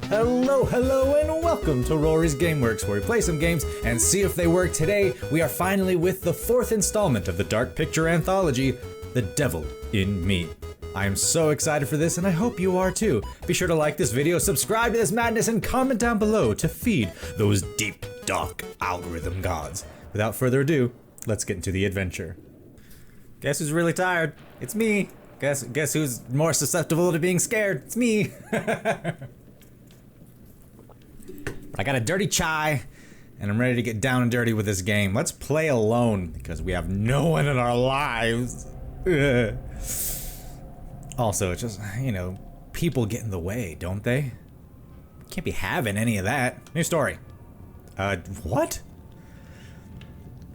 Hello, and welcome to Rory's Gameworks, where we play some games and see if they work. Today, we are finally with the 4th installment of the Dark Picture Anthology, The Devil in Me. I am so excited for this, and I hope you are too. Be sure to like this video, subscribe to this madness, and comment down below to feed those deep, dark algorithm gods. Without further ado, let's get into the adventure. Guess who's really tired? It's me. Guess who's more susceptible to being scared? It's me. I got a dirty chai, and I'm ready to get down and dirty with this game. Let's play alone, because we have no one in our lives. Also, it's just, you know, people get in the way, don't they? Can't be having any of that. New story. What?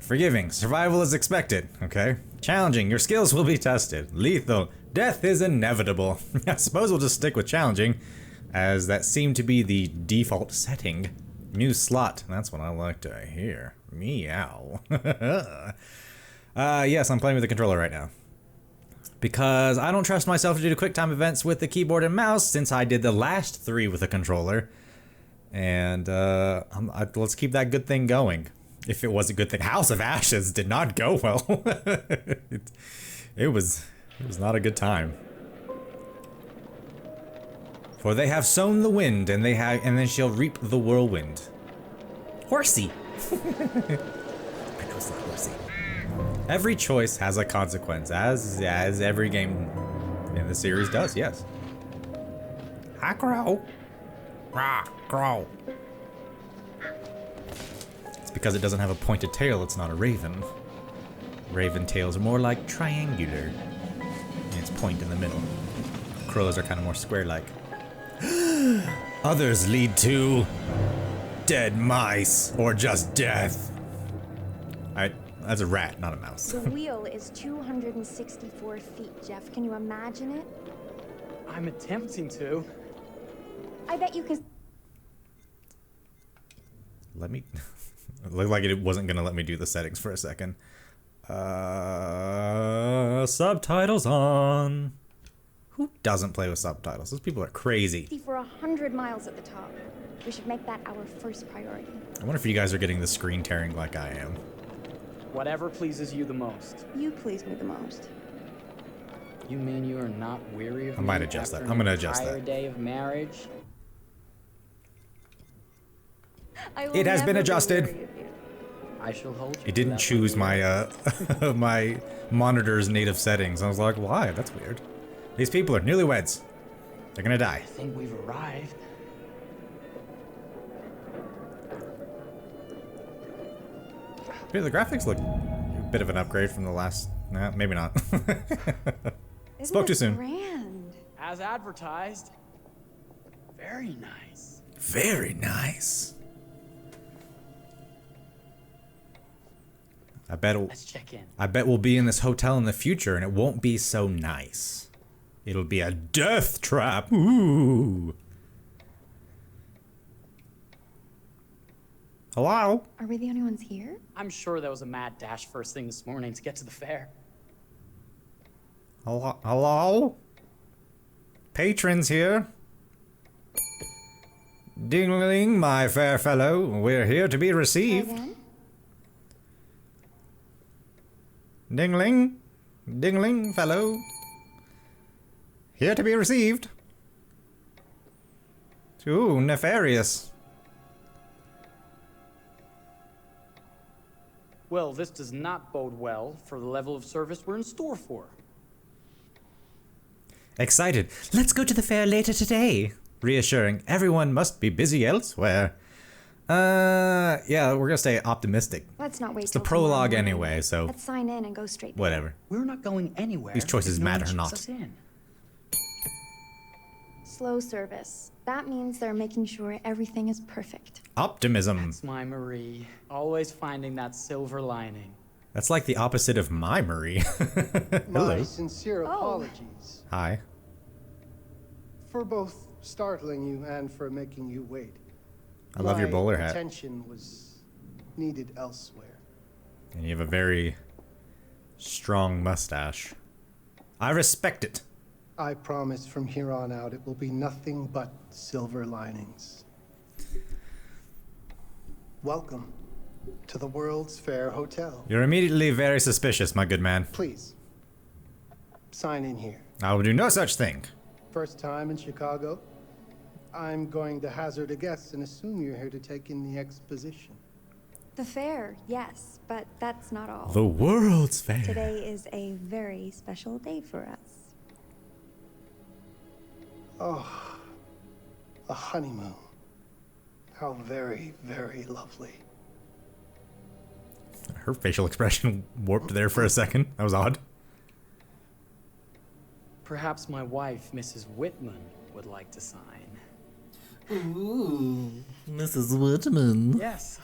Forgiving. Survival is expected, okay? Challenging. Your skills will be tested. Lethal. Death is inevitable. I suppose we'll just stick with challenging, as that seemed to be the default setting. New slot. That's what I like to hear. Meow. Yes, I'm playing with the controller right now. Because I don't trust myself to do QuickTime events with the keyboard and mouse, since I did the last 3 with a controller. And let's keep that good thing going. If it was a good thing. House of Ashes did not go well. it was not a good time. For they have sown the wind, and then shall reap the whirlwind. Horsey. Pronounce that horsey. Every choice has a consequence, as every game in the series does. Yes. Hi, crow. Rah, crow. It's because it doesn't have a pointed tail. It's not a raven. Raven tails are more like triangular, and it's point in the middle. Crows are kind of more square-like. Others lead to dead mice or just death. That's a rat, not a mouse. The wheel is 264 feet, Jeff. Can you imagine it? I'm attempting to. I bet you can. Let me. It looked like it wasn't gonna let me do the settings for a second. Subtitles on. Who doesn't play with subtitles? Those people are crazy. For 100 miles at the top. We should make that our first priority. I wonder if you guys are getting the screen tearing like I am. Whatever pleases you the most. You please me the most. You mean you are not weary of I might adjust that. I'm gonna adjust that. Day of marriage? It has been adjusted. I shall hold you. It didn't choose my my monitor's native settings. I was like, why? That's weird. These people are newlyweds. They're gonna die. I think we've arrived. Dude, the graphics look a bit of an upgrade from the last. Nah, maybe not. Spoke too soon. Grand? As advertised. Very nice. Very nice. Let's check in. I bet we'll be in this hotel in the future, and it won't be so nice. It'll be a death trap. Ooh. Hello? Are we the only ones here? I'm sure that was a mad dash first thing this morning to get to the fair. Hello? Hello? Patrons here. Ding-ling, my fair fellow. We're here to be received. Ding-ling. Ding-ling, fellow. Here to be received. Ooh, nefarious. Well, this does not bode well for the level of service we're in store for. Excited. Let's go to the fair later today. Reassuring. Everyone must be busy elsewhere. Yeah, we're gonna stay optimistic. Let's not wait. It's the prologue anyway, so. Let's sign in and go straight. Whatever. We're not going anywhere. These choices if no one matter checks not. us in. Slow service. That means they're making sure everything is perfect. Optimism. That's my Marie. Always finding that silver lining. That's like the opposite of my Marie. Hello. My sincere apologies Hi. for both startling you and for making you wait. I love your bowler hat. Attention was needed elsewhere. And you have a very strong mustache. I respect it. I promise from here on out it will be nothing but silver linings. Welcome to the World's Fair Hotel. You're immediately very suspicious, my good man. Please, sign in here. I will do no such thing. First time in Chicago? I'm going to hazard a guess and assume you're here to take in the exposition. The fair, yes, but that's not all. The World's Fair. Today is a very special day for us. Oh, a honeymoon. How very, very lovely. Her facial expression warped there for a second. That was odd. Perhaps my wife, Mrs. Whitman, would like to sign. Ooh, Mrs. Whitman. Yes,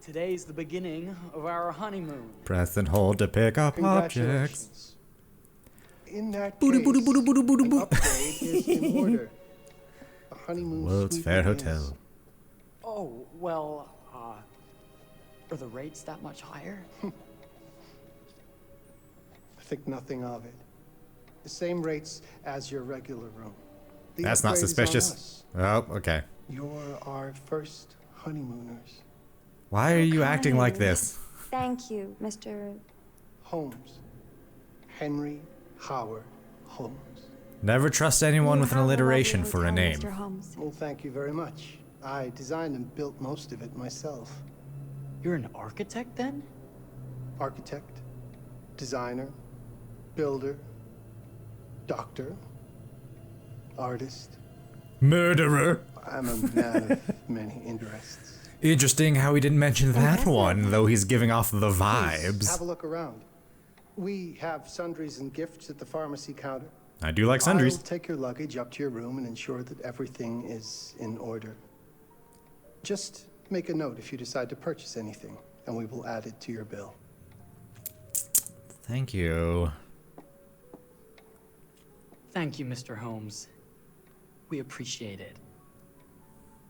today's the beginning of our honeymoon. Press and hold to pick up objects. Congratulations. In that Booty, case, booty, booty, booty, booty, an boo. upgrade is in order. A honeymoon World's suite Fair begins. Hotel. Oh, well, are the rates that much higher? Think nothing of it. The same rates as your regular room. The That's not upgrade is on suspicious. us. Oh, okay. You're our first honeymooners. Why are you How acting like kind. this? Thank you, Mr. Holmes. Henry Howard Holmes. Never trust anyone You with an have a lovely alliteration for a hotel, name. Mr. Holmes. Well, thank you very much. I designed and built most of it myself. You're an architect then? Architect, designer, builder, doctor, artist. Murderer. I'm a man of many interests. Interesting how he didn't mention that one, though he's giving off the Please, vibes. have a look around. We have sundries and gifts at the pharmacy counter. I do like sundries. I'll take your luggage up to your room and ensure that everything is in order. Just make a note if you decide to purchase anything, and we will add it to your bill. Thank you. Thank you, Mr. Holmes. We appreciate it.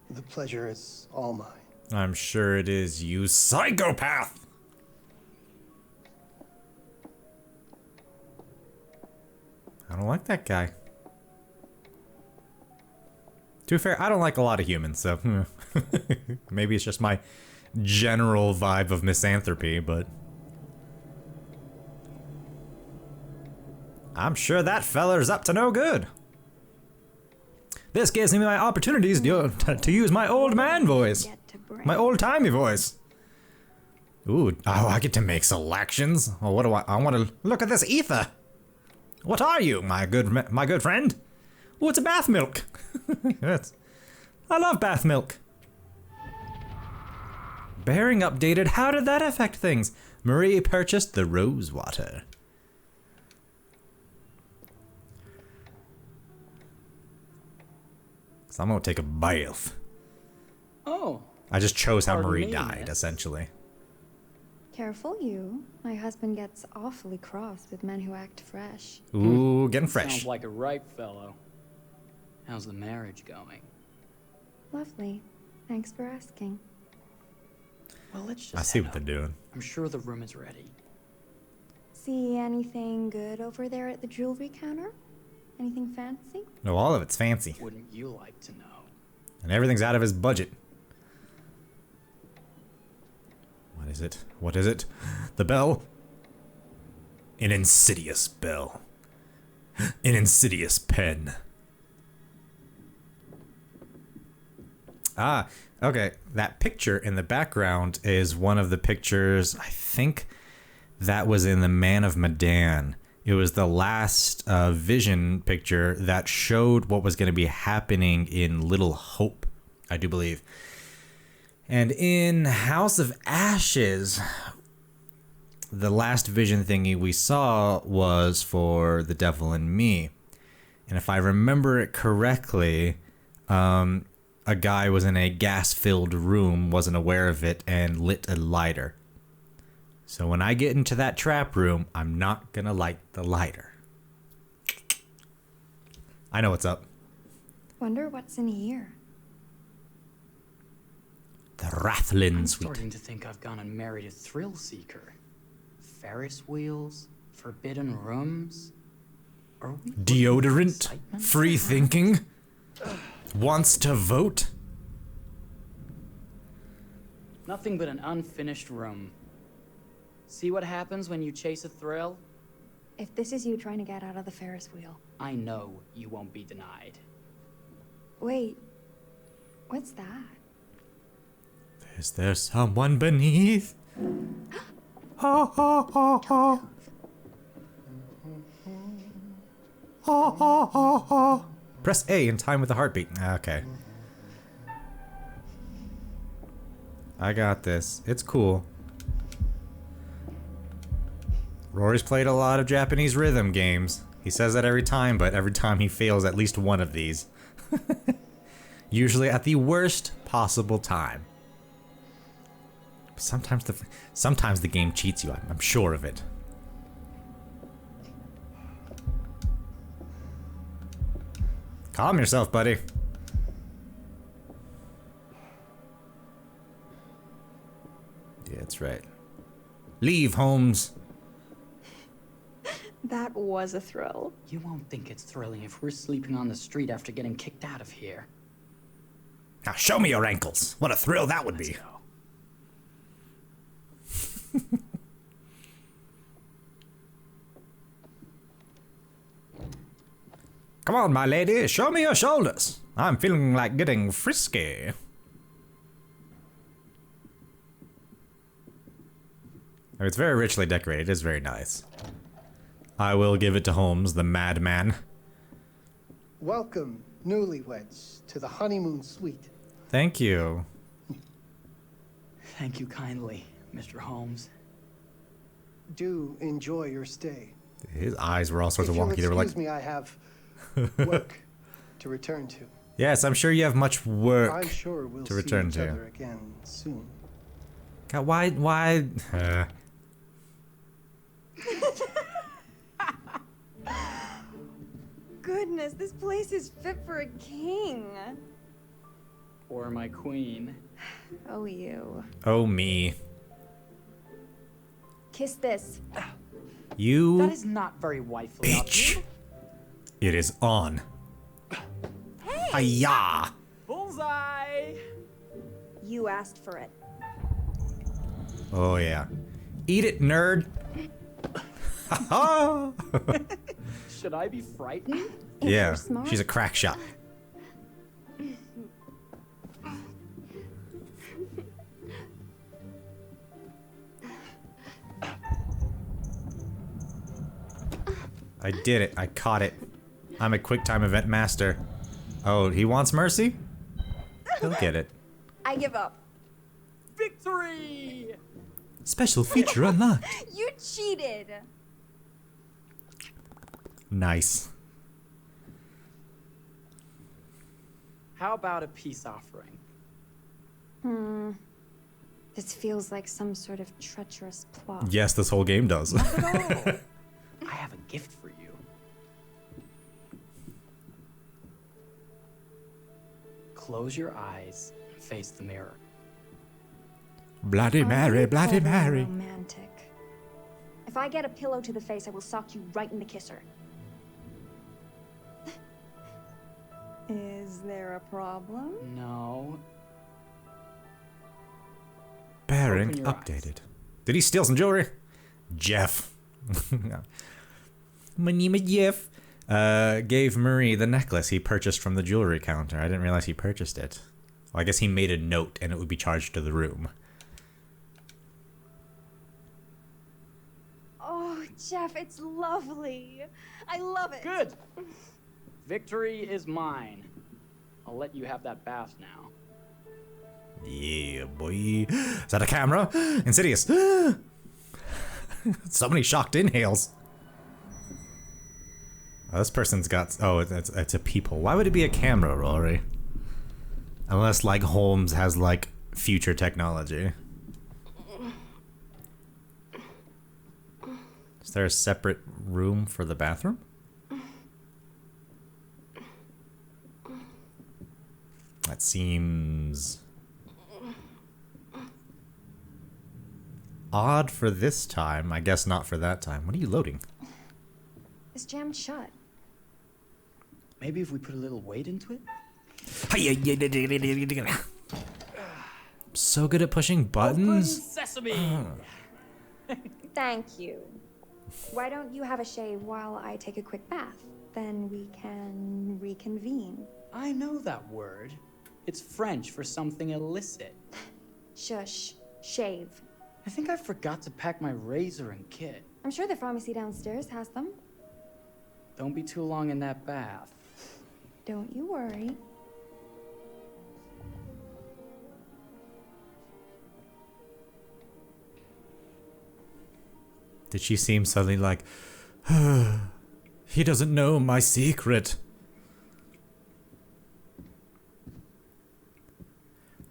The pleasure is all mine. I'm sure it is, you psychopath! I don't like that guy. To be fair, I don't like a lot of humans, so maybe it's just my general vibe of misanthropy, but I'm sure that feller's up to no good. This gives me my opportunities to use my old man voice. Get to bring. My old-timey voice. Ooh, oh, I get to make selections. Oh, what do I want to look at this ether. What are you, my good friend? Oh, it's a bath milk. Yes. I love bath milk. Bearing updated. How did that affect things? Marie purchased the rose water. So I'm gonna take a bath. Oh, I just chose how Pardon Marie me, died, miss. essentially. Careful, you. My husband gets awfully cross with men who act fresh. Ooh, getting fresh. sounds like a ripe fellow. How's the marriage going? Lovely. Thanks for asking. Well, let's just I see head what they're up. doing. I'm sure the room is ready. See anything good over there at the jewelry counter? Anything fancy? No, all of it's fancy. Wouldn't you like to know? And everything's out of his budget. What is it? What is it? The bell? An insidious bell. An insidious pen. Ah, okay. That picture in the background is one of the pictures, I think that was in The Man of Medan. It was the last vision picture that showed what was going to be happening in Little Hope, I do believe. And in House of Ashes, the last vision thingy we saw was for The Devil in Me. And if I remember it correctly, a guy was in a gas-filled room, wasn't aware of it, and lit a lighter. So when I get into that trap room, I'm not gonna light the lighter. I know what's up. Wonder what's in here. The Rathlin I'm Suite. starting to think I've gone and married a thrill seeker. Ferris wheels, forbidden rooms. Are we Deodorant? excitement? Free thinking? Wants to vote? Nothing but an unfinished room. See what happens when you chase a thrill? If this is you trying to get out of the Ferris wheel. I know you won't be denied. Wait, what's that? Is there someone beneath? Ha ha ha ha. Ha ha ha ha. Press A in time with the heartbeat. Okay. I got this. It's cool. Rory's played a lot of Japanese rhythm games. He says that every time, but every time he fails at least one of these. Usually at the worst possible time. Sometimes the game cheats you. I'm sure of it. Calm yourself, buddy. Yeah, that's right. Leave, Holmes. That was a thrill. You won't think it's thrilling if we're sleeping on the street after getting kicked out of here. Now show me your ankles. What a thrill that would be. Let's go. Come on, my lady, show me your shoulders. I'm feeling like getting frisky. It's very richly decorated. It is very nice. I will give it to Holmes, the madman. Welcome, newlyweds, to the honeymoon suite. Thank you. Thank you kindly, Mr. Holmes. Do enjoy your stay. His eyes were all sorts If of you'll wonky. They were like, excuse me, I have work to return to. yes, I'm sure you have much work I'm sure we'll to see return each to. other again soon. God, why? Goodness, this place is fit for a king. Or my queen. Oh, you. Oh, me. Kiss this. You That is not very wifely of bitch. you. It is on. Hey! Hi-ya! Bullseye! You asked for it. Oh, yeah. Eat it, nerd. Ha Should I be frightened? If Yeah, you're smart. she's a crack shot. I did it. I caught it. I'm a QuickTime event master. Oh, he wants mercy? He'll get it. I give up. Victory! Special feature unlocked. You cheated. Nice. How about a peace offering? This feels like some sort of treacherous plot. Yes, this whole game does. Not at all. I have a gift for you. Close your eyes and face the mirror. Bloody Are Mary, you Bloody clever Mary. and romantic? If I get a pillow to the face, I will sock you right in the kisser. Is there a problem? No. Bearing Open your updated. Did he steal some jewelry? Jeff. My name is Jeff. Gave Marie the necklace he purchased from the jewelry counter. I didn't realize he purchased it. Well, I guess he made a note and it would be charged to the room. Oh, Jeff, it's lovely. I love it. Good. Victory is mine. I'll let you have that bath now. Yeah, boy. Is that a camera? Insidious. So many shocked inhales. Oh, this person's got... Oh, it's a peephole. Why would it be a camera, Rory? Unless, like, Holmes has, like, future technology. Is there a separate room for the bathroom? That seems... odd for this time. I guess not for that time. What are you loading? It's jammed shut. Maybe if we put a little weight into it? So good at pushing buttons. Open sesame! Thank you. Why don't you have a shave while I take a quick bath? Then we can reconvene. I know that word. It's French for something illicit. Shush. Shave. I think I forgot to pack my razor and kit. I'm sure the pharmacy downstairs has them. Don't be too long in that bath. Don't you worry. Did she seem suddenly like, he doesn't know my secret?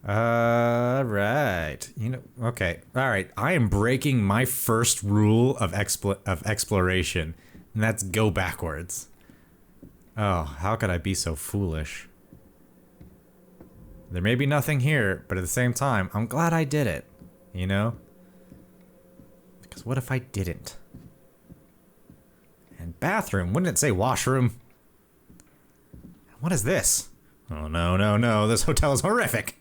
Right. You know, okay. All right. I am breaking my first rule of exploration, and that's go backwards. Oh, how could I be so foolish? There may be nothing here, but at the same time, I'm glad I did it. You know? Because what if I didn't? And bathroom, wouldn't it say washroom? What is this? Oh no, no, no, this hotel is horrific.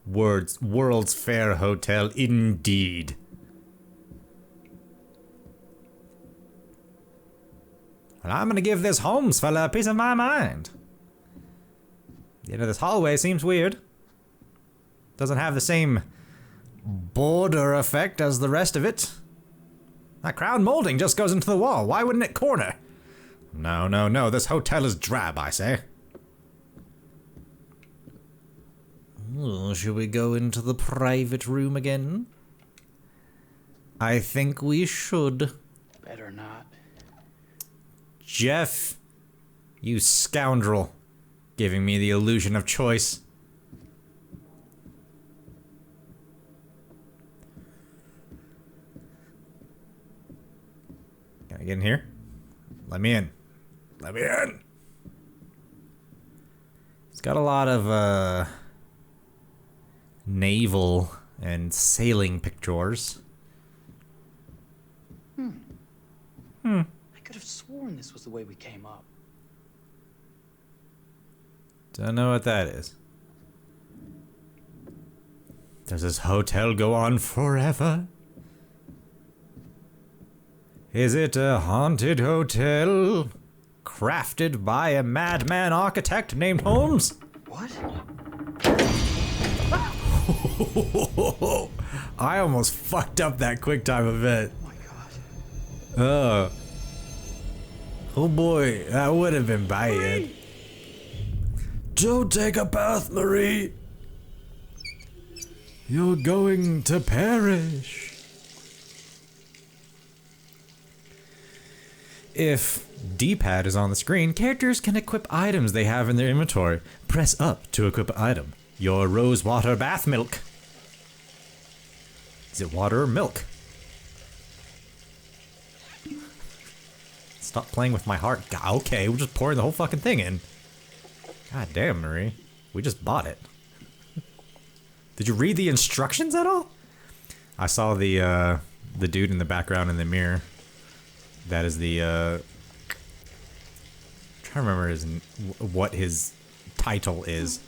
World's Fair Hotel indeed. Well, I'm gonna give this Holmes fella a piece of my mind. The end of this hallway seems weird. Doesn't have the same border effect as the rest of it. That crown molding just goes into the wall. Why wouldn't it corner? No, no, no. This hotel is drab, I say. Oh, should we go into the private room again? I think we should. Better not. Jeff, you scoundrel, giving me the illusion of choice. Can I get in here? Let me in. Let me in. It's got a lot of naval and sailing pictures. I could have sworn this was the way we came up. Don't know what that is. Does this hotel go on forever? Is it a haunted hotel crafted by a madman architect named Holmes? What? I almost fucked up that QuickTime event. Oh my god. Oh boy, that would have been bad. Don't take a bath, Marie. You're going to perish. If D-pad is on the screen, characters can equip items they have in their inventory. Press up to equip an item. Your rosewater bath milk. Is it water or milk? Stop playing with my heart. Okay, we're just pouring the whole fucking thing in. God damn, Marie. We just bought it. Did you read the instructions at all? I saw the dude in the background in the mirror. That is the I'm trying to remember what his title is,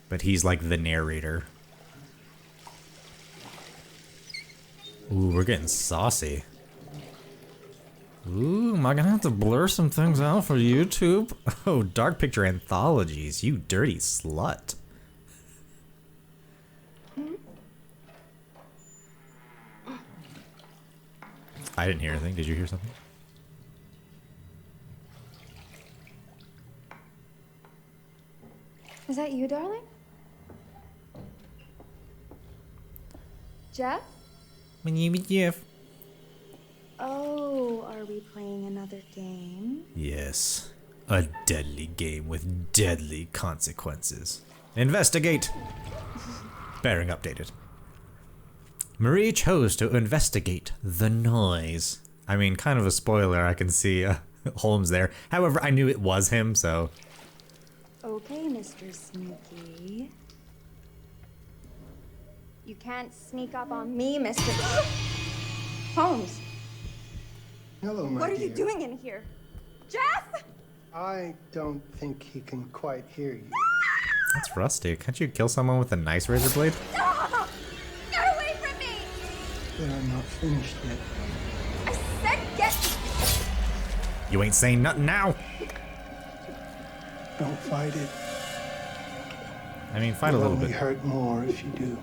but he's like the narrator. Ooh, we're getting saucy. Ooh, am I gonna have to blur some things out for YouTube? Oh, Dark Picture Anthologies, you dirty slut. I didn't hear anything. Did you hear something? Is that you, darling? Jeff? My name is Jeff. Oh, are we playing another game? Yes, a deadly game with deadly consequences. Investigate! Bearing updated. Marie chose to investigate the noise. I mean, kind of a spoiler, I can see Holmes there. However, I knew it was him, so... Okay, Mr. Sneaky. You can't sneak up on me, Mr. Holmes! Hello, my What are you dear. doing in here? Jeff! I don't think he can quite hear you. That's rusty. Can't you kill someone with a nice razor blade? Stop! Get away from me! They're not finished yet. I said get... You ain't saying nothing now. Don't fight it. I mean, fight a little It'll bit. only hurt more if you do.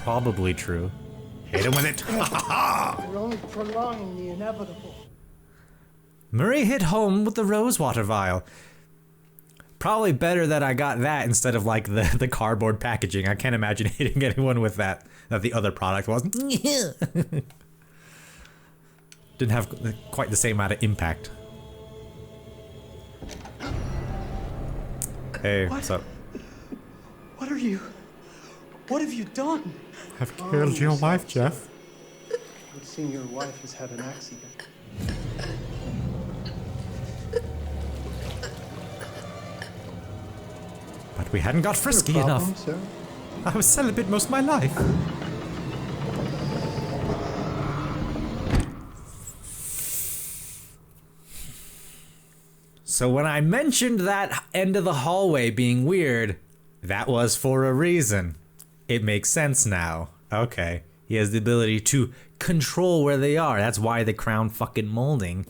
Probably true. Hit him with it. You're only prolonging the inevitable. Marie hit home with the rosewater vial. Probably better that I got that instead of like the cardboard packaging. I can't imagine hitting anyone with that the other product was. Didn't have quite the same amount of impact. Hey, what's up? What are you? What have you done? I've killed your wife, Jeff. It seems your wife has had an accident. But we hadn't got frisky Your problem, enough. Sir? I was celibate most of my life. So when I mentioned that end of the hallway being weird, that was for a reason. It makes sense now. Okay. He has the ability to control where they are. That's why the crown fucking molding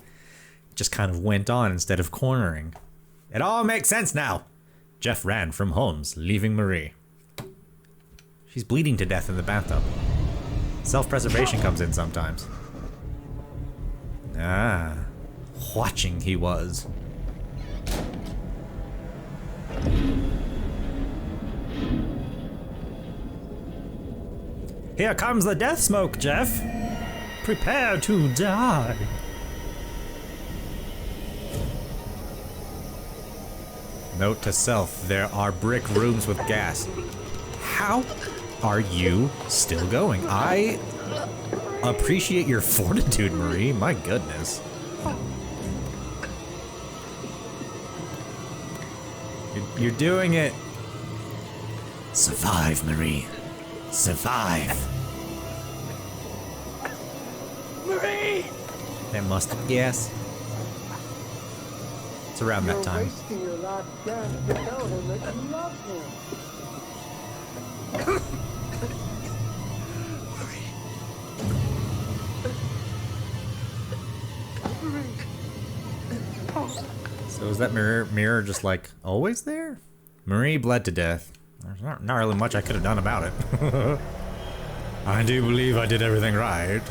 just kind of went on instead of cornering. It all makes sense now. Jeff ran from Holmes, leaving Marie. She's bleeding to death in the bathtub. Self-preservation comes in sometimes. Ah, watching he was. Here comes the death smoke, Jeff. Prepare to die. Note to self, there are brick rooms with gas. How are you still going? I appreciate your fortitude, Marie. My goodness. You're doing it. Survive, Marie. Survive. Marie! That mustard gas. It's around that time. You're wasting your last chance to tell him that you love him. So is that mirror just like always there? Marie bled to death. There's not really much I could have done about it. I do believe I did everything right.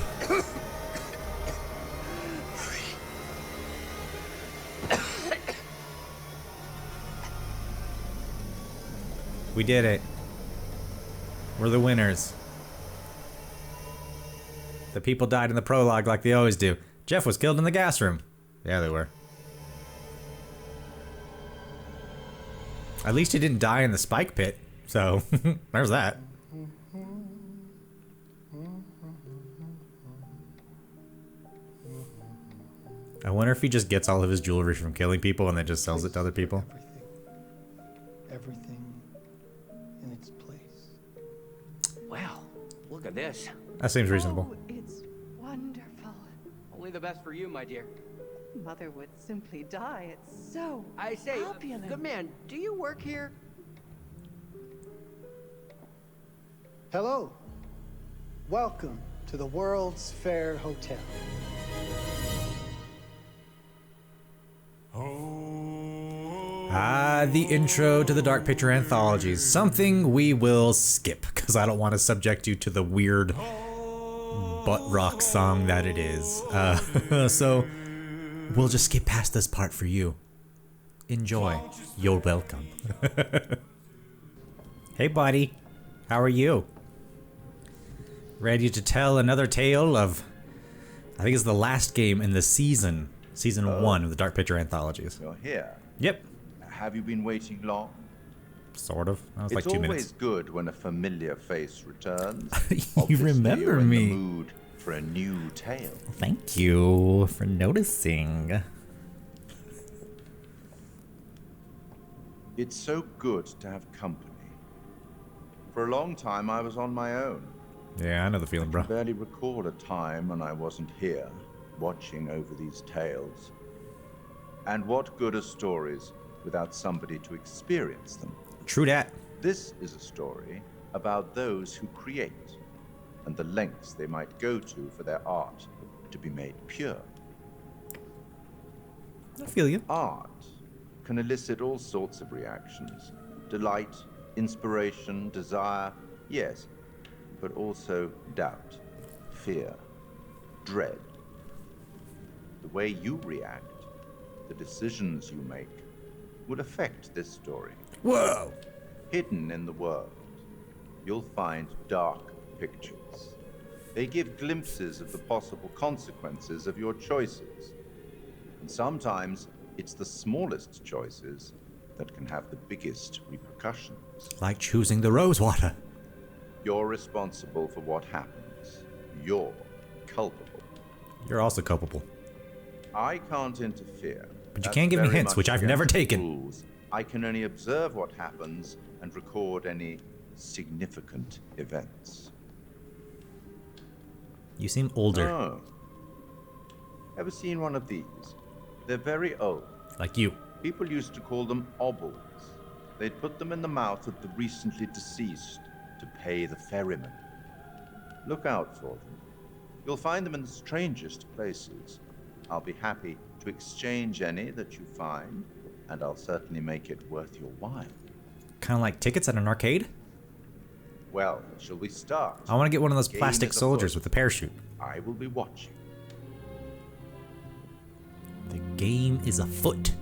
We did it. We're the winners. The people died in the prologue like they always do. Jeff was killed in the gas room. Yeah, they were. At least he didn't die in the spike pit. So, there's that. I wonder if he just gets all of his jewelry from killing people and then just sells it to other people. Everything in its place. Well, look at this. That seems reasonable. Oh, it's wonderful. Only the best for you, my dear. Mother would simply die. It's so I say, opulent. good man, do you work here? Hello. Welcome to the World's Fair Hotel. Ah, the intro to the Dark Picture Anthology. Something we will skip, because I don't want to subject you to the weird butt rock song that it is. So, we'll just skip past this part for you. Enjoy. You're welcome. Hey, buddy. How are you? Ready to tell another tale of... I think it's the last game in the season. Season 1 of the Dark Picture Anthologies. You're here. Yep. Have you been waiting long? Sort of. That was It's like 2 always minutes. good when a familiar face returns. You Obviously, remember you're in me. the mood for a new tale. Thank you for noticing. It's so good to have company. For a long time, I was on my own. Yeah, I know the feeling, bro. I barely recall a time when I wasn't here, watching over these tales. And what good are stories without somebody to experience them? True that. This is a story about those who create and the lengths they might go to for their art to be made pure. I feel you. Art can elicit all sorts of reactions. Delight, inspiration, desire, yes, but also doubt, fear, dread. The way you react, the decisions you make, would affect this story. Whoa! Hidden in the world, you'll find dark pictures. They give glimpses of the possible consequences of your choices. And sometimes it's the smallest choices that can have the biggest repercussions. Like choosing the rosewater. You're responsible for what happens. You're culpable. You're also culpable. I can't interfere. But you That's can give me very hints, much which I've against never the taken. rules. I can only observe what happens and record any significant events. You seem older. Oh. Ever seen one of these? They're very old. Like you. People used to call them obols. They'd put them in the mouth of the recently deceased to pay the ferryman. Look out for them. You'll find them in the strangest places. I'll be happy to exchange any that you find, and I'll certainly make it worth your while. Kind of like tickets at an arcade? Well, shall we start? I want to get one of those Game plastic is soldiers afoot. with a parachute. I will be watching. The game is afoot.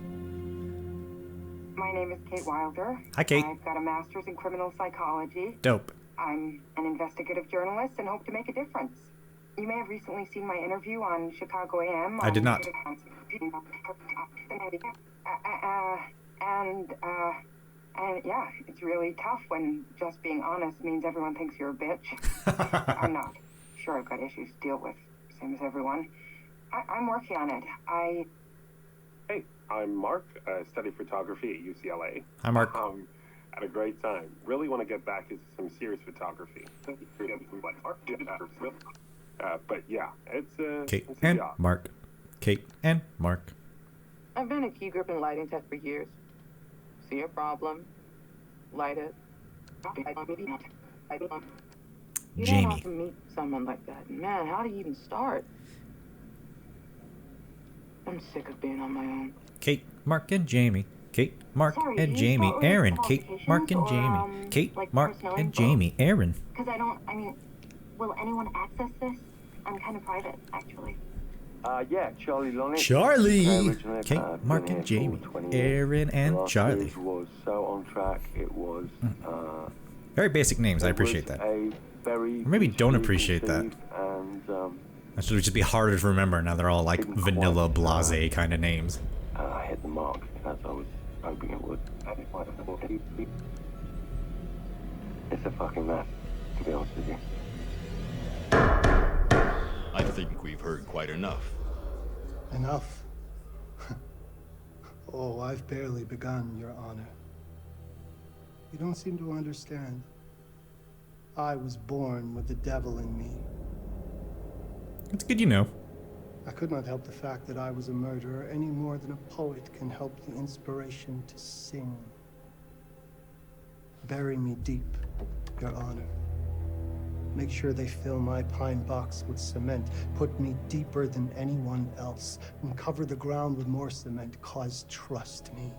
My name is Kate Wilder. Hi, Kate. I've got a master's in criminal psychology. Dope. I'm an investigative journalist and hope to make a difference. You may have recently seen my interview on Chicago AM. I did not. And yeah, it's really tough when just being honest means everyone thinks you're a bitch. I'm not. Sure, I've got issues to deal with, same as everyone. I'm working on it. Hey, I'm Mark. I study photography at UCLA. Hi, Mark. Had a great time. Really want to get back into some serious photography. But yeah, it's Kate it's a and job. Mark. Kate and Mark. I've been a key grip and lighting tech for years. See a problem, light it. You don't Jamie. often meet someone like that. Man, how do you even start? I'm sick of being on my own. Kate, Mark, and Jamie. Kate, Mark, Sorry, and do you Jamie. start with Aaron. Kate, Mark, and qualifications Jamie. or, Kate, like Mark, personal and info? Jamie. Aaron. Because will anyone access this? I'm kind of private, actually. Yeah, Charlie Lonnie. Charlie! Originally, Kate, Mark, been and here Jamie. for 20 years. Aaron, and Last Charlie. year's was so on track. It was. Very basic names. I appreciate that. Or maybe don't appreciate that. And That should just be harder to remember now. They're all like Didn't vanilla, quite, blase kind of names. I hit the mark as I was hoping it would. It's a fucking mess, to be honest with you. I think we've heard quite enough. Enough? Oh, I've barely begun, Your Honor. You don't seem to understand. I was born with the devil in me. It's good you know. I could not help the fact that I was a murderer any more than a poet can help the inspiration to sing. Bury me deep, Your Honor. Make sure they fill my pine box with cement. Put me deeper than anyone else. And cover the ground with more cement, 'cause trust me,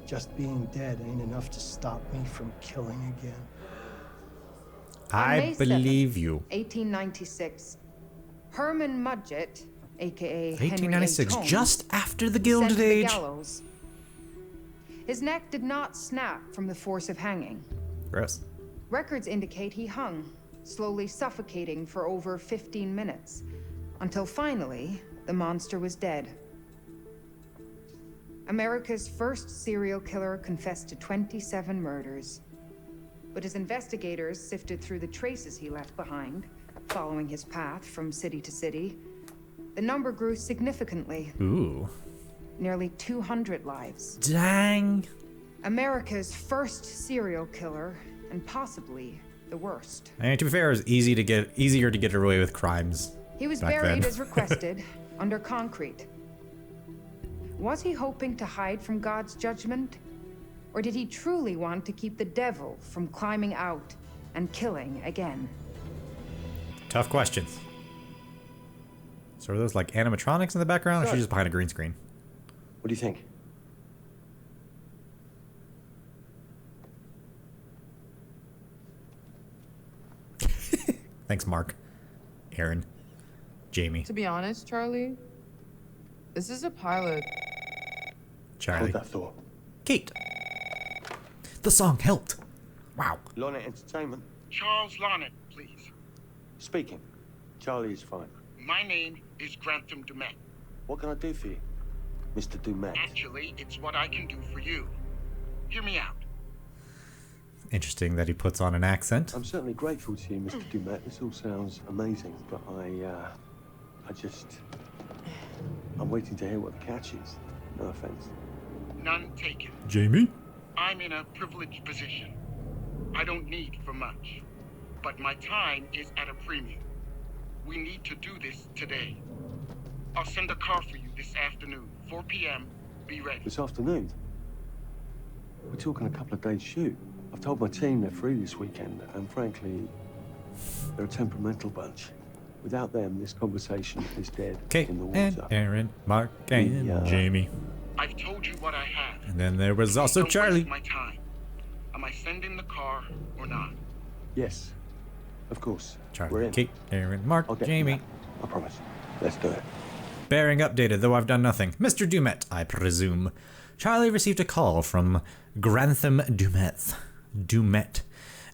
just being dead ain't enough to stop me from killing again. I believe you. 1896. Herman Mudgett, aka 1896, Henry H. just Holmes, after the was Gilded sent to the Age. gallows. His neck did not snap from the force of hanging. Gross. Records indicate he hung, slowly suffocating for over 15 minutes, until finally, the monster was dead. America's first serial killer confessed to 27 murders. But as investigators sifted through the traces he left behind, following his path from city to city, the number grew significantly. Ooh. Nearly 200 lives. Dang. America's first serial killer, and possibly the worst. I mean, to be fair, it was easier to get away with crimes. He was back buried then. as requested, under concrete. Was he hoping to hide from God's judgment? Or did he truly want to keep the devil from climbing out and killing again? Tough questions. So are those like animatronics in the background, or is she just behind a green screen? What do you think? Thanks, Mark. Aaron. Jamie. To be honest, Charlie, this is a pilot. Charlie. Hold that thought. Kate. The song helped. Wow. Lonnet Entertainment. Charles Lonnet, please. Speaking. Charlie is fine. My name is Grantham Dumet. What can I do for you, Mr. Dumet? Actually, it's what I can do for you. Hear me out. Interesting that he puts on an accent. I'm certainly grateful to you, Mr. Dumet. This all sounds amazing, but I'm waiting to hear what the catch is. No offense. None taken. Jamie? I'm in a privileged position. I don't need for much, but my time is at a premium. We need to do this today. I'll send a car for you this afternoon, 4 p.m. Be ready. This afternoon? We're talking a couple of days shoot. I've told my team they're free this weekend, and frankly, they're a temperamental bunch. Without them, this conversation is dead in the water. And Aaron, Mark, and Jamie. I've told you what I have. And then there was also Don't Charlie. waste my time. Am I sending the car or not? Yes, of course. We're Charlie, in. Kate, Aaron, Mark, I'll get Jamie. I promise. Let's do it. Bearing updated, though I've done nothing. Mr. Dumet, I presume. Charlie received a call from Grantham Dumet,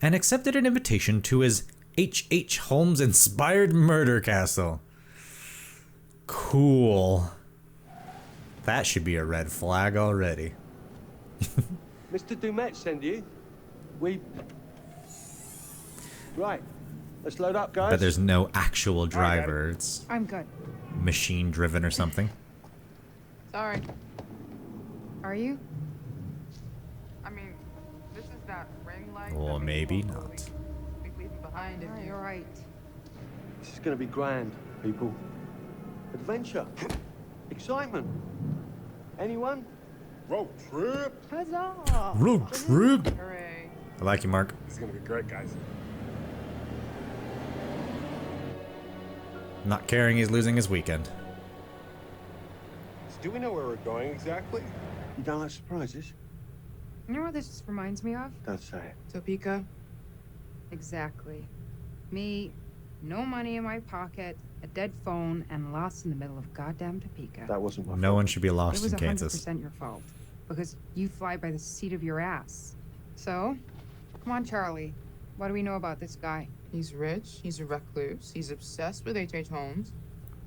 and accepted an invitation to his H.H. Holmes-inspired murder castle. Cool. That should be a red flag already. Mr. Dumet send you. Right. Let's load up, guys. But there's no actual driver. It's I'm good. machine driven or something. Sorry. Are you? I mean, this is that ring light. Or maybe not. We leave him behind if you. You're right. This is going to be grand, people. Adventure. Excitement. Anyone? Road trip. Huzzah! Road trip. Hooray. I like you, Mark. This is gonna be great, guys. Not caring he's losing his weekend. So do we know where we're going exactly? You don't like surprises? You know what this just reminds me of? Don't say it. Topeka? Exactly. Me, no money in my pocket, a dead phone, and lost in the middle of goddamn Topeka. That wasn't my fault. No one should be lost It was in Kansas. 100% your fault. Because you fly by the seat of your ass. So, come on, Charlie. What do we know about this guy? He's rich, he's a recluse, he's obsessed with H.H. Holmes.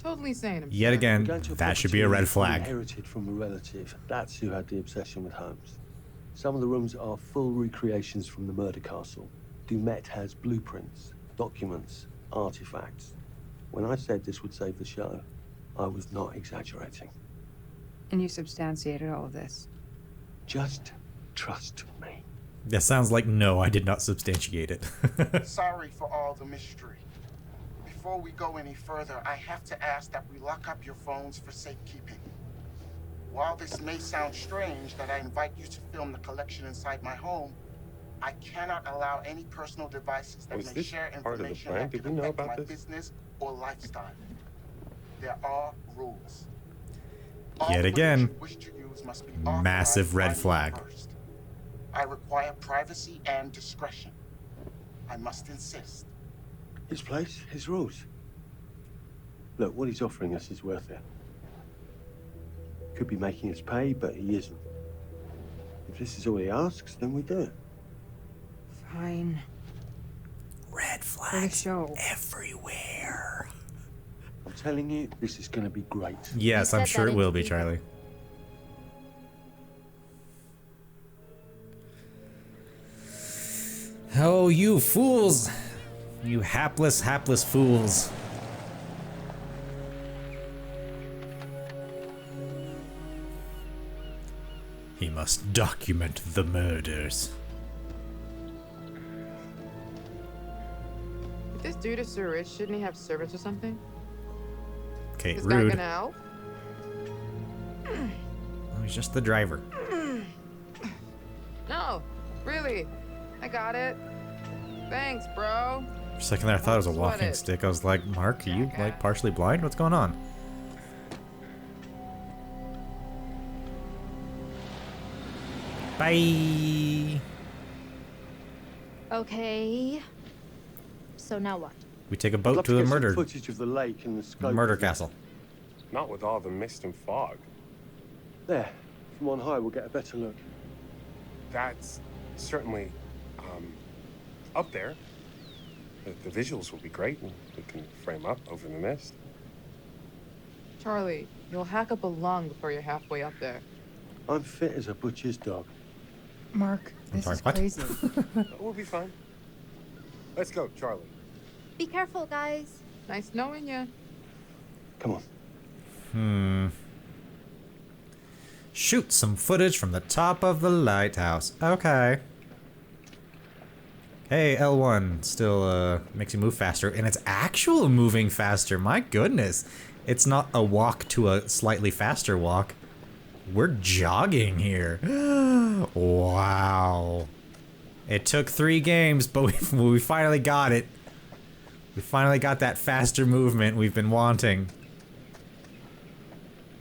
Totally sane himself. Yet again, We're going to that should be a property red flag. Inherited from a relative. That's who had the obsession with Holmes. Some of the rooms are full recreations from the murder castle. Dumet has blueprints, documents, artifacts. When I said this would save the show, I was not exaggerating. And you substantiated all of this. Just trust me. That sounds like no, I did not substantiate it. Sorry for all the mystery. Before we go any further, I have to ask that we lock up your phones for safekeeping. While this may sound strange that I invite you to film the collection inside my home, I cannot allow any personal devices that Was may this share part of the information plan? that Did could we know affect about my this? business or lifestyle. There are rules. Yet again, Must be massive authorized red by me flag. first. I require privacy and discretion. I must insist. His place, his rules. Look, what he's offering us is worth it. Could be making us pay, but he isn't. If this is all he asks, then we do it. Fine. Red For the show. everywhere. I'm telling you, this is going to be great. Yes, I'm sure it will be, Charlie. Oh, you fools! You hapless, hapless fools. He must document the murders. If this dude is so rich, shouldn't he have servants or something? Okay, This guy rude. gonna help? he's just the driver. No, really. I got it. Thanks, bro. For a second there, I thought it was a walking stick. I was like, Mark, are you like partially blind? What's going on? Bye. Okay. So now what? We take a boat to the murder footage of the lake and the scope murder castle. Not with all the mist and fog. There, from on high, we'll get a better look. That's certainly up there. The visuals will be great, and we can frame up over the mist. Charlie, you'll hack up a lung before you're halfway up there. I'm fit as a butcher's dog. Mark, this is what? crazy. We'll be fine. Let's go, Charlie. Be careful, guys. Nice knowing you. Come on. Shoot some footage from the top of the lighthouse. Okay. Hey, L1 still makes you move faster, and it's actual moving faster. My goodness. It's not a walk to a slightly faster walk. We're jogging here. Wow. It took 3 games, but we finally got it. We finally got that faster movement we've been wanting.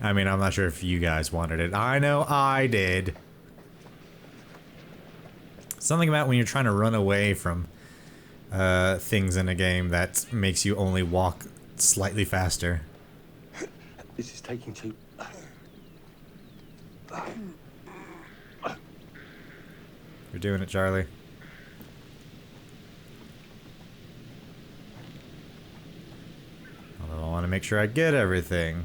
I mean, I'm not sure if you guys wanted it. I know I did. Something about when you're trying to run away from things in a game that makes you only walk slightly faster. This is taking too... You're doing it, Charlie. Although I want to make sure I get everything.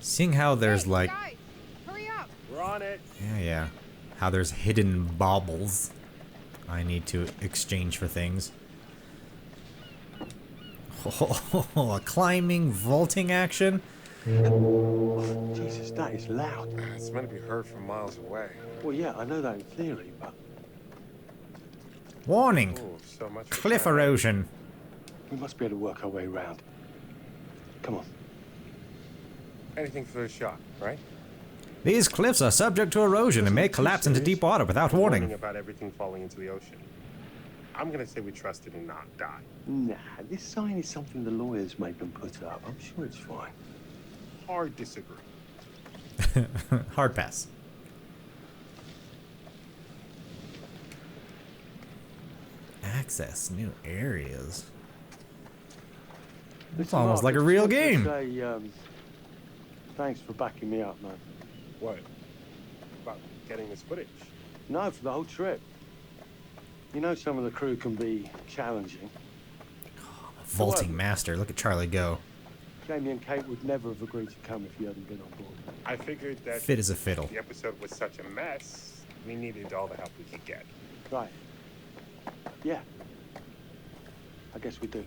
Seeing how there's like... Guys, hurry up. We're on it. Yeah. How there's hidden baubles I need to exchange for things. Oh, a climbing, vaulting action? Oh, Jesus, that is loud. It's meant to be heard from miles away. Well, yeah, I know that in theory, but... Warning! Oh, so much for Cliff that. erosion. We must be able to work our way around. Come on. Anything for a shot, right? These cliffs are subject to erosion and may collapse into deep water without warning. About everything falling into the ocean. I'm gonna say we trust it and not die. Nah, this sign is something the lawyers make them put up. I'm sure it's fine. Hard disagree. Hard pass. Access new areas. It's almost like a real game. Say, thanks for backing me up, man. What? About getting this footage? No, for the whole trip. You know some of the crew can be challenging. Vaulting master. Look at Charlie go. Jamie and Kate would never have agreed to come if you hadn't been on board. I figured that Fit as a fiddle. the episode was such a mess, we needed all the help we could get. Right. Yeah. I guess we do.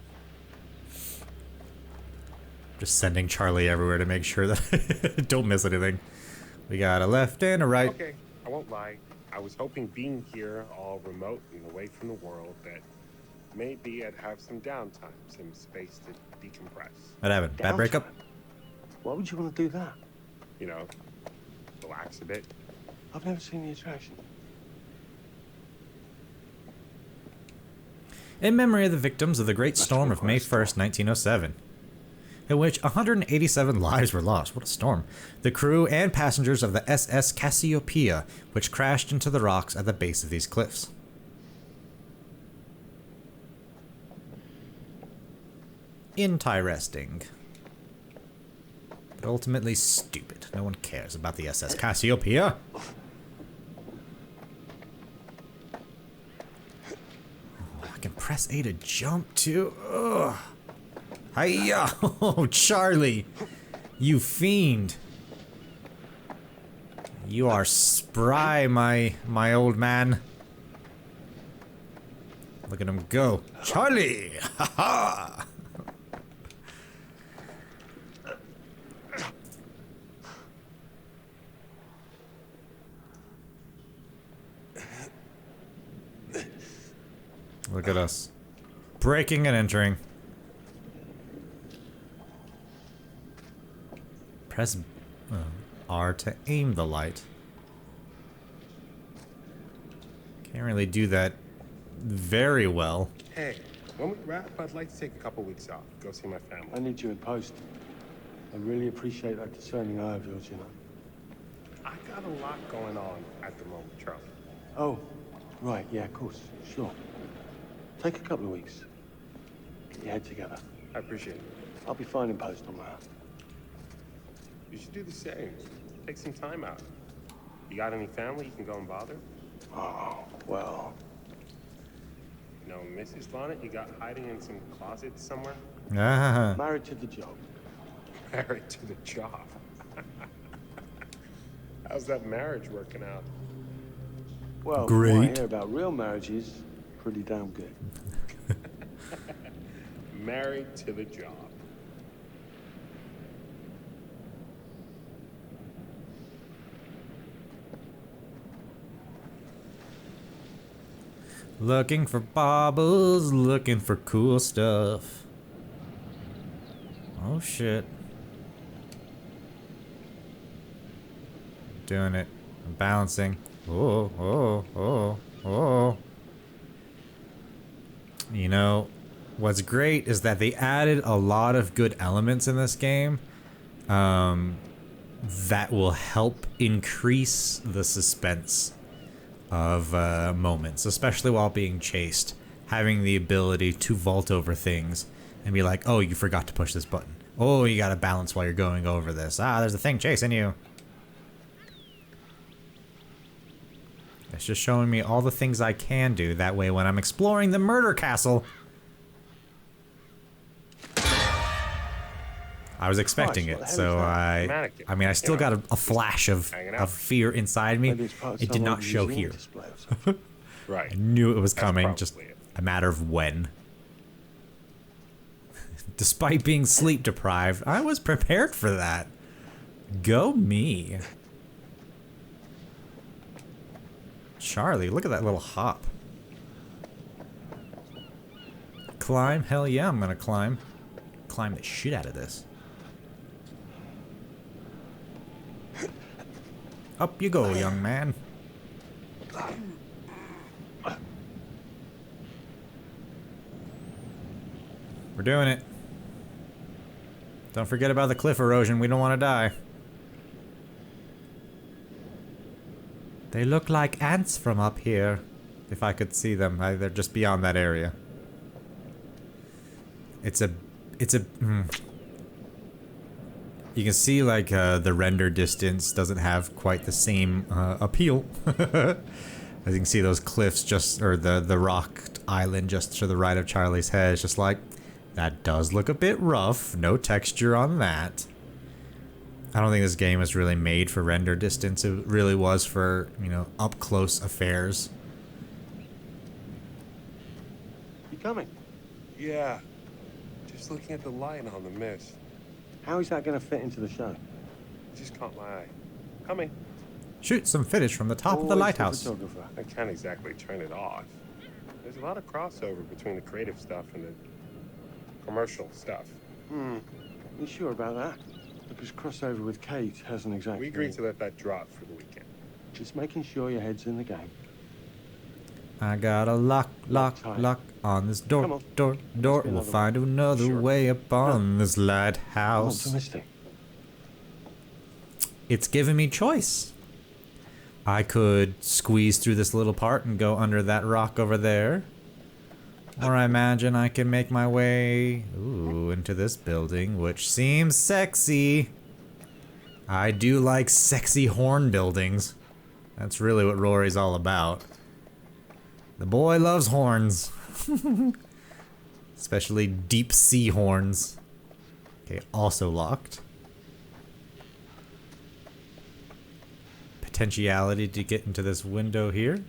Just sending Charlie everywhere to make sure that don't miss anything. We got a left and a right. Okay, I won't lie. I was hoping being here all remote and away from the world that maybe I'd have some downtime, some space to decompress. What happened? Bad breakup? Why would you want to do that? You know, relax a bit. I've never seen the attraction. In memory of the victims of the Great Storm of May 1st, 1907, in which 187 lives were lost. What a storm. The crew and passengers of the SS Cassiopeia, which crashed into the rocks at the base of these cliffs. Interesting. But ultimately stupid. No one cares about the SS Cassiopeia. Oh, I can press A to jump too. Ugh. Hiya! Oh, Charlie! You fiend! You are spry, my old man. Look at him go. Charlie! Ha ha! Look at us. Breaking and entering. Press R to aim the light. Can't really do that very well. Hey, when we wrap, I'd like to take a couple weeks off. Go see my family. I need you in post. I really appreciate that discerning eye of yours, you know. I got a lot going on at the moment, Charlie. Oh, right, yeah, of course, sure. Take a couple of weeks. Get your head together. I appreciate it. I'll be fine in post on that. You should do the same. Take some time out. You got any family you can go and bother? Oh, well. You know, Mrs. Bonnet, you got hiding in some closet somewhere? Ah. Married to the job. Married to the job. How's that marriage working out? Well, great. What I hear about real marriages, pretty damn good. Married to the job. Looking for baubles, looking for cool stuff. Oh shit. Doing it. I'm balancing. Oh, oh, oh, oh. You know, what's great is that they added a lot of good elements in this game that will help increase the suspense of moments, especially while being chased. Having the ability to vault over things and be like, oh, you forgot to push this button. Oh, you gotta balance while you're going over this. Ah, there's a thing chasing you. It's just showing me all the things I can do. That way when I'm exploring the murder castle, I was expecting it, so I mean, I still got a flash of fear inside me. It did not show here. Right. I knew it was coming, just a matter of when. Despite being sleep deprived, I was prepared for that. Go me. Charlie, look at that little hop. Climb? Hell yeah, I'm gonna climb. Climb the shit out of this. Up you go, young man. We're doing it. Don't forget about the cliff erosion. We don't want to die. They look like ants from up here. If I could see them. They're just beyond that area. You can see like the render distance doesn't have quite the same appeal. As you can see those cliffs just, or the rocked island just to the right of Charlie's head. It's just like, that does look a bit rough. No texture on that. I don't think this game was really made for render distance. It really was for, you know, up close affairs. You coming? Yeah. Just looking at the light on the mist. How is that going to fit into the show? It just caught my eye. Coming. Shoot some footage from the top of the lighthouse. I can't exactly turn it off. There's a lot of crossover between the creative stuff and the commercial stuff. You sure about that? Because crossover with Kate hasn't exactly... We agreed to let that drop for the weekend. Just making sure your head's in the game. I got a lock on this door, door. We'll find another way up on this lighthouse. Optimistic. It's giving me choice. I could squeeze through this little part and go under that rock over there. Or I imagine I can make my way, into this building, which seems sexy. I do like sexy horn buildings. That's really what Rory's all about. The boy loves horns. Especially deep sea horns. Okay, also locked. Potentiality to get into this window here.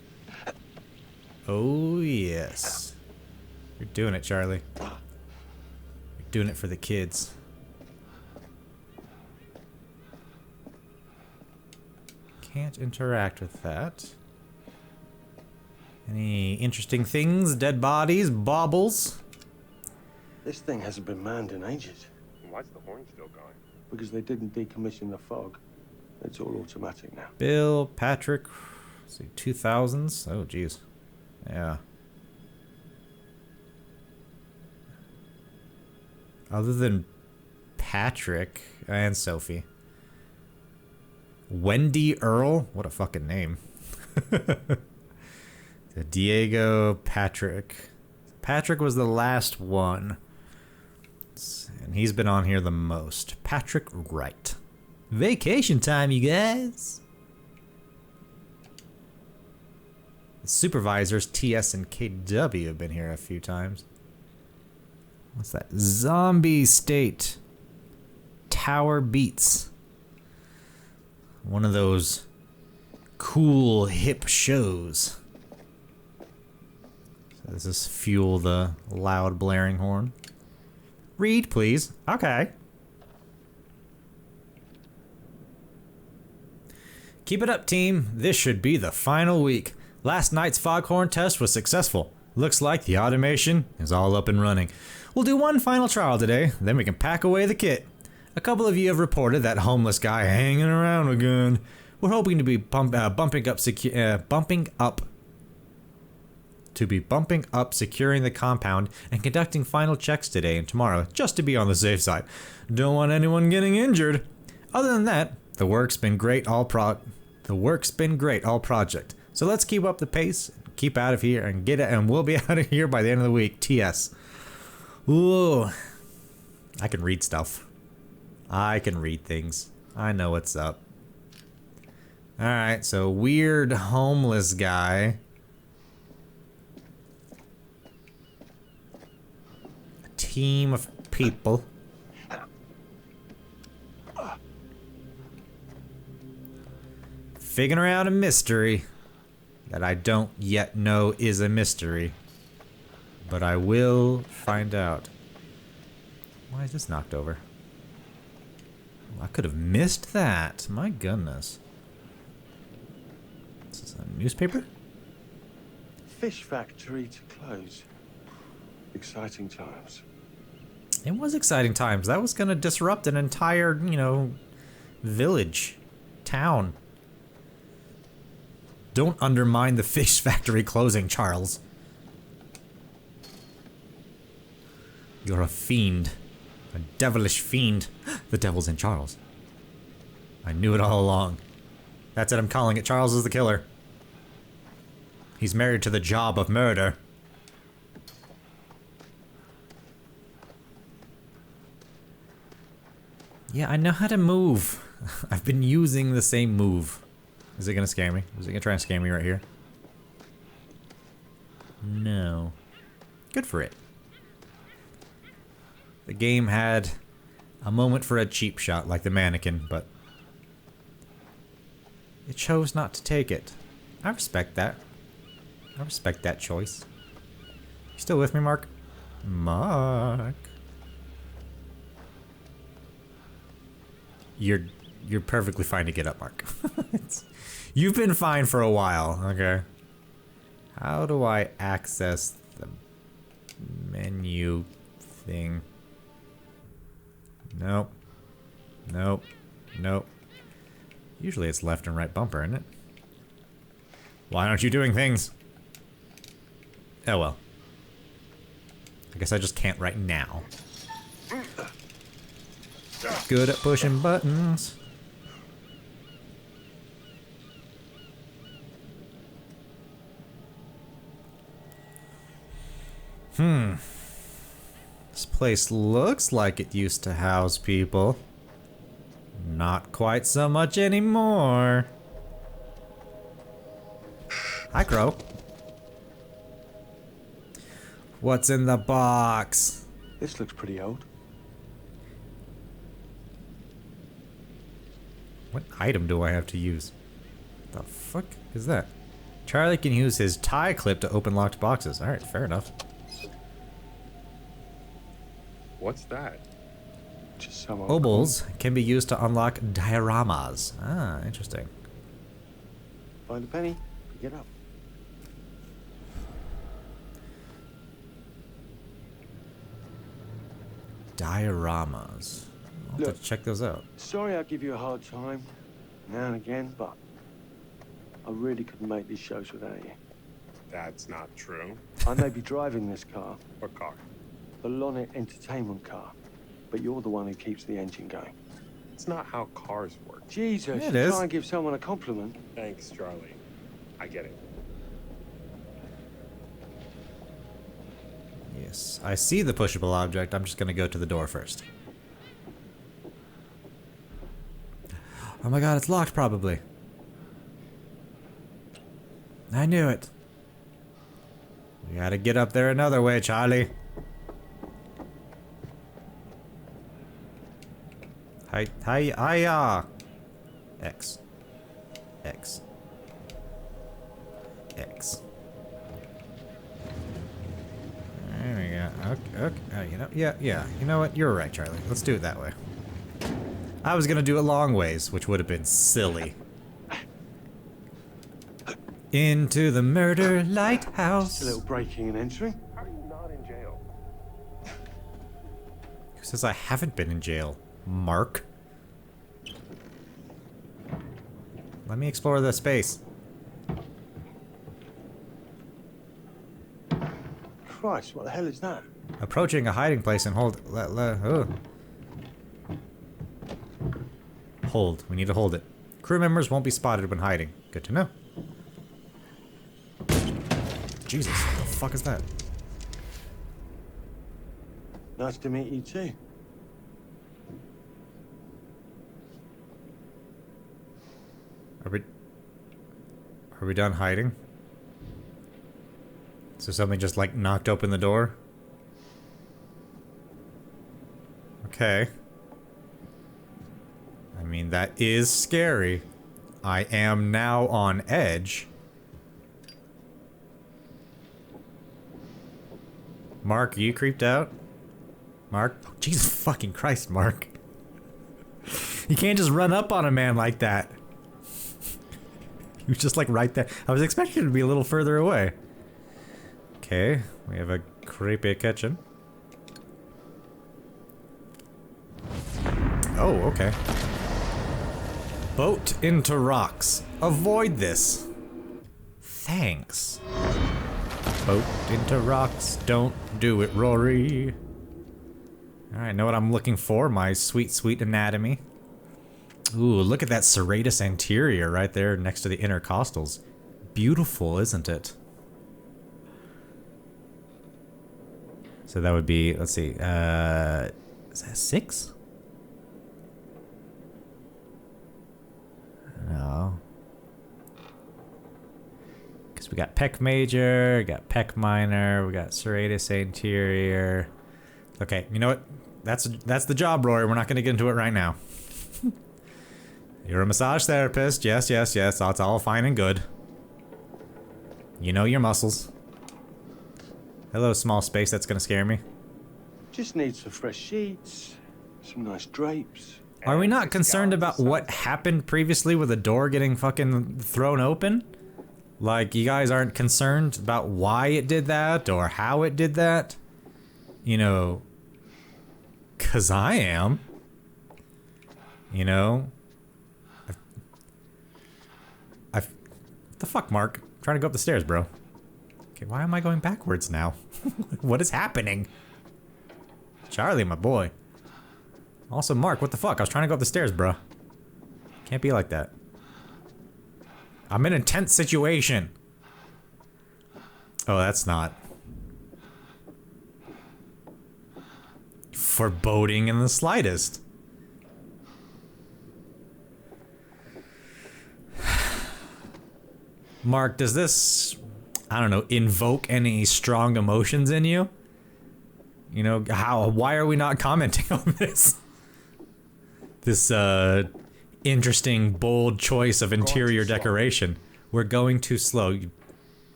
Oh, yes. You're doing it, Charlie. You're doing it for the kids. Can't interact with that. Any interesting things? Dead bodies? Baubles? This thing hasn't been manned in ages. Why's the horn still going? because they didn't decommission the fog. It's all automatic now. Bill, Patrick, let's see, 2000s. Oh, geez. Yeah. Other than Patrick and Sophie. Wendy Earl? What a fucking name. Diego, Patrick. Patrick was the last one. And he's been on here the most. Patrick Wright. Vacation time, you guys. The supervisors, TS and KW, have been here a few times. What's that? Zombie State. Tower Beats. One of those cool, hip shows. So does this fuel the loud blaring horn? Read, please. Okay. Keep it up, team. This should be the final week. Last night's foghorn test was successful. Looks like the automation is all up and running. We'll do one final trial today, then we can pack away the kit. A couple of you have reported that homeless guy hanging around again. We're hoping to be bumping up securing the compound and conducting final checks today and tomorrow, just to be on the safe side. Don't want anyone getting injured. Other than that, the work's been great all project. So let's keep up the pace, keep out of here, and get it, and we'll be out of here by the end of the week. TS. Ooh, I can read stuff. I can read things. I know what's up. All right, so weird homeless guy. A team of people. Figuring out a mystery that I don't yet know is a mystery. But I will find out. Why is this knocked over? I could have missed that. My goodness. This is a newspaper? Fish factory to close. Exciting times. It was exciting times. That was going to disrupt an entire, village, town. Don't undermine the fish factory closing, Charles. You're a fiend. A devilish fiend. The devil's in Charles. I knew it all along. That's it, I'm calling it. Charles is the killer. He's married to the job of murder. Yeah, I know how to move. I've been using the same move. Is it gonna scare me? Is it gonna try and scare me right here? No. Good for it. The game had a moment for a cheap shot like the mannequin, but it chose not to take it. I respect that. I respect that choice. You still with me, Mark? Mark. You're perfectly fine to get up, Mark. You've been fine for a while, okay? How do I access the menu thing? Nope. Nope. Nope. Usually it's left and right bumper, isn't it? Why aren't you doing things? Oh well. I guess I just can't right now. Good at pushing buttons. This place looks like it used to house people. Not quite so much anymore. Hi, Crow. What's in the box? This looks pretty old. What item do I have to use? The fuck is that? Charlie can use his tie clip to open locked boxes. Alright, fair enough. What's that? Just some Obols can be used to unlock dioramas. Ah, interesting. Find a penny, pick it up. Dioramas. I'll have to check those out. Sorry I give you a hard time now and again, but I really couldn't make these shows without you. That's not true. I may be driving this car. What car? The Lonnet Entertainment car. But you're the one who keeps the engine going. It's not how cars work. Jesus, Yeah, it you is. try and give someone a compliment. Thanks, Charlie. I get it. Yes, I see the pushable object. I'm just gonna go to the door first. Oh my god, it's locked probably. I knew it. We gotta get up there another way, Charlie. Hiya. X. X. X. There we go. Okay. You know, yeah. You know what? You're right, Charlie. Let's do it that way. I was gonna do it long ways, which would have been silly. Into the murder lighthouse. Just a little breaking and entering. How are you not in jail? Who says I haven't been in jail? Mark. Let me explore the space. Christ, what the hell is that? Approaching a hiding place and hold. Hold. We need to hold it. Crew members won't be spotted when hiding. Good to know. Jesus, what the fuck is that? Nice to meet you too. Are we done hiding? So something just like knocked open the door? Okay. I mean, that is scary. I am now on edge. Mark, are you creeped out? Mark? Oh, Jesus fucking Christ, Mark. You can't just run up on a man like that. He was just like right there. I was expecting him to be a little further away. Okay, we have a creepy kitchen. Oh, okay. Boat into rocks. Avoid this. Thanks. Boat into rocks. Don't do it, Rory. Alright, know what I'm looking for. My sweet, sweet anatomy. Ooh, look at that serratus anterior right there next to the intercostals. Beautiful, isn't it? So that would be, let's see, is that 6? No. Because we got pec major, we got pec minor, we got serratus anterior. Okay, you know what? That's the job, Rory. We're not going to get into it right now. You're a massage therapist. Yes. That's all fine and good. You know your muscles. Hello, small space that's gonna scare me. Just need some fresh sheets, some nice drapes. Are we not concerned about what happened previously with the door getting fucking thrown open? Like, you guys aren't concerned about why it did that or how it did that? You know, 'cause I am. You know? What the fuck, Mark? I'm trying to go up the stairs, bro. Okay, why am I going backwards now? What is happening? Charlie, my boy. Also, Mark, what the fuck? I was trying to go up the stairs, bro. Can't be like that. I'm in a tense situation. Oh, that's not. Foreboding in the slightest. Mark, does this, I don't know, invoke any strong emotions in you? You know, why are we not commenting on this? This, interesting, bold choice of interior decoration. We're going too slow.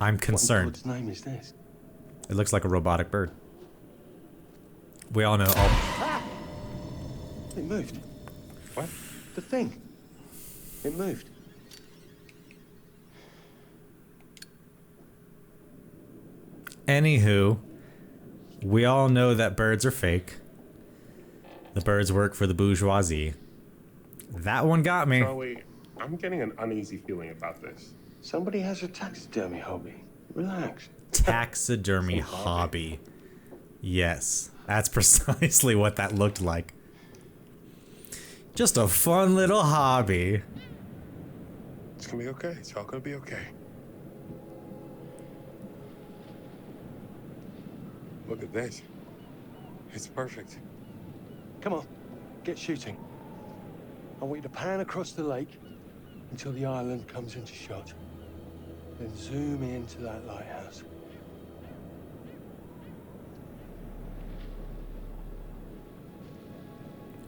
I'm concerned. What name is this? It looks like a robotic bird. We all know. Ah! It moved. What? The thing. It moved. Anywho, we all know that birds are fake. The birds work for the bourgeoisie. That one got me. Charlie, I'm getting an uneasy feeling about this. Somebody has a taxidermy hobby. Relax. Taxidermy hobby. Yes, that's precisely what that looked like. Just a fun little hobby. It's gonna be okay. It's all gonna be okay. Look at this. It's perfect. Come on, get shooting. I want you to pan across the lake until the island comes into shot. Then zoom into that lighthouse.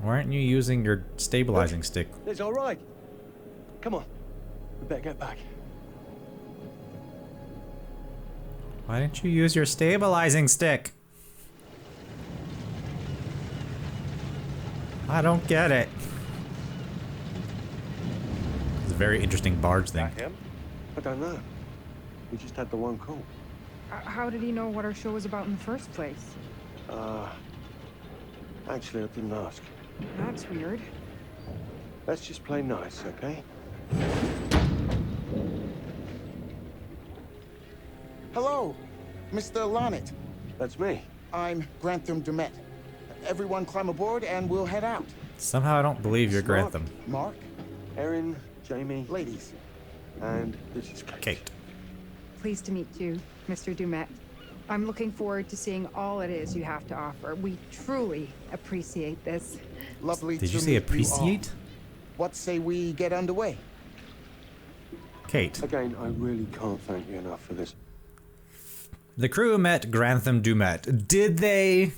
Why aren't you using your stabilizing stick? It's all right. Come on, we better get back. Why didn't you use your stabilizing stick? I don't get it. It's a very interesting barge thing. Him? I don't know. We just had the one call. How did he know what our show was about in the first place? Actually, I didn't ask. That's weird. Let's just play nice, okay? Hello, Mr. Lonnet. That's me. I'm Grantham Dumet. Everyone climb aboard and we'll head out. Somehow I don't believe you're Grantham. Mark, Erin, Jamie, ladies. And this is Kate. Pleased to meet you, Mr. Dumet. I'm looking forward to seeing all it is you have to offer. We truly appreciate this. Lovely. Did you say appreciate? What say we get underway? Kate. Again, I really can't thank you enough for this. The crew met Grantham Dumet. Did they?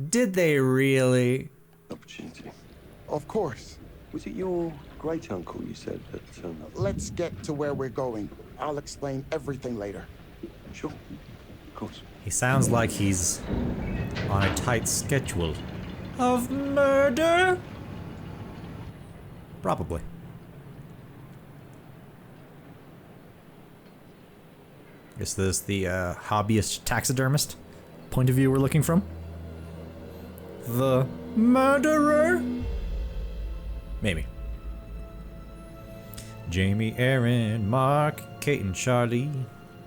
Did they really? Opportunity. Of course. Was it your great uncle you said that turned up? Let's get to where we're going. I'll explain everything later. Sure. Of course. He sounds like he's on a tight schedule of murder. Probably. Is this the hobbyist taxidermist point of view we're looking from? The murderer? Maybe. Jamie, Erin, Mark, Kate and Charlie,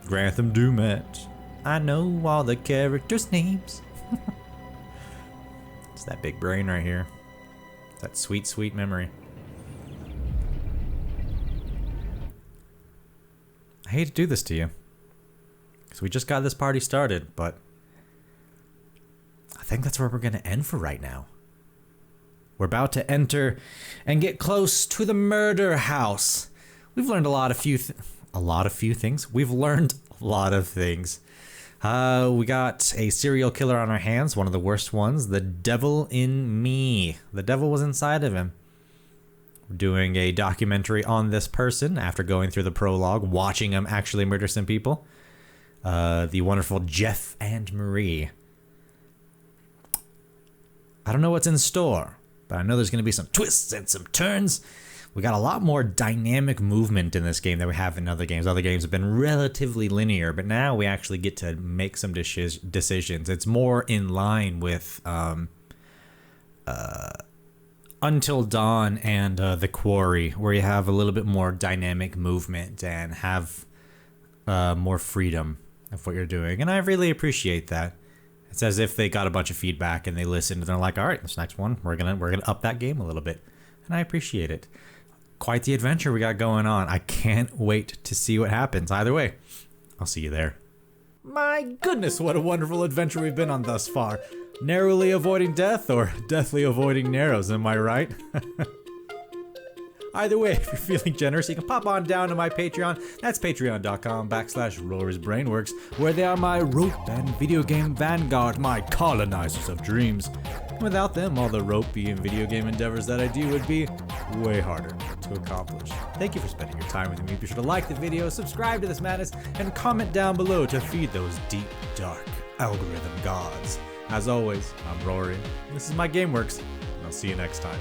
Grantham Dumet. I know all the characters' names. It's that big brain right here. That sweet, sweet memory. I hate to do this to you. Because we just got this party started, but I think that's where we're going to end for right now. We're about to enter and get close to the murder house. We've learned a lot of few things. We've learned a lot of things. We got a serial killer on our hands, one of the worst ones, the devil in me. The devil was inside of him. We're doing a documentary on this person after going through the prologue, watching him actually murder some people. The wonderful Jeff and Marie. I don't know what's in store, but I know there's going to be some twists and some turns. We got a lot more dynamic movement in this game than we have in other games. Other games have been relatively linear, but now we actually get to make some decisions. It's more in line with Until Dawn and The Quarry, where you have a little bit more dynamic movement and have more freedom of what you're doing. And I really appreciate that. It's as if they got a bunch of feedback and they listened and they're like, all right, this next one, we're gonna up that game a little bit. And I appreciate it. Quite the adventure we got going on. I can't wait to see what happens. Either way, I'll see you there. My goodness, what a wonderful adventure we've been on thus far. Narrowly avoiding death or deathly avoiding narrows, am I right? Either way, if you're feeling generous, you can pop on down to my Patreon. That's patreon.com/RoarsBrainworks, where they are my rope and video game vanguard, my colonizers of dreams. And without them, all the ropey and video game endeavors that I do would be way harder to accomplish. Thank you for spending your time with me. Be sure to like the video, subscribe to this madness, and comment down below to feed those deep, dark algorithm gods. As always, I'm Rory. This is my GameWorks, and I'll see you next time.